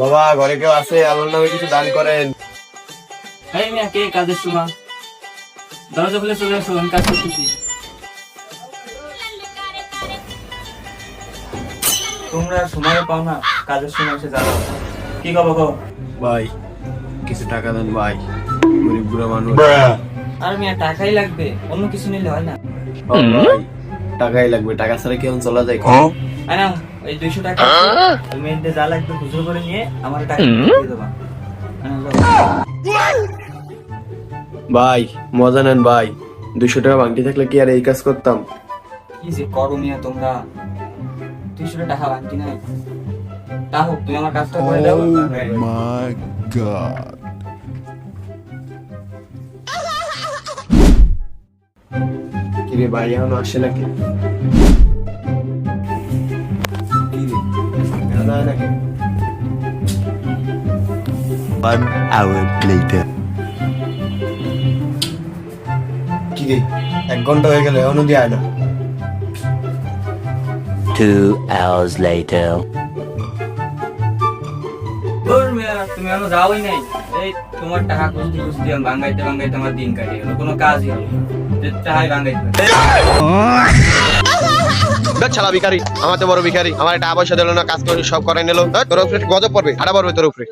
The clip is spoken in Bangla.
বাবা ঘরে কেউ আছে? আল্লাহর নামে কিছু দান করেন। এই মিয়া, কে কাজের সময়? দরজা খুলে চলে আসো, আমি কাজ করতেছি। তোমরা সময় পাও না, কাজের সময় এসে জানো কি খবর? ভাই কিছু টাকা দেন ভাই, গরিব বুড়া মানুষ। আর মিয়া, টাকাই লাগবে, অন্য কিছু নিলে হয় না। ভাই টাকাই লাগবে, টাকা ছাড়া কেমন চলা যায়? আনাও এই 200 টাকা আছে, তুমি এতে যা লাগবে খুচরো করে নিয়ে আমার টাকা দিয়ে দেবা। আনাও, যাও। ভাই মজা নেন ভাই, 200 টাকা বাংটি থাকলে কি আর এই কাজ করতাম? কি যে করো মিয়া তোমরা, 200 টাকা বাকি নাই। তা হোক, তুমি আমার কাজটা করে দাও। My God. কিরে ভাই এখনো আসে নাকি? কিরে এখনো আয় নাকি? 1 hour later. কিরে 1 ঘন্টা হয়ে গেল এখনো দিয়ে আয় না। 2 hours later. ধুর মিয়া, তুমি এখনো যাওই নাই। এই তোমার টাকা খুঁজতে খুঁজতে ভাঙাইতে ভাঙাইতে আমার দিন কাটে গেল, কোনো কাজই হলো না। যে টাকাই ভাঙাইতে ছাড়া ভিখারি, আমার তো বড় ভিখারি, আমার টাকা পয়সা দিল না, কাজ করে সব করাই নিল, তোর উপরে গজব পড়বে, হারা পড়বে তোর উপরে।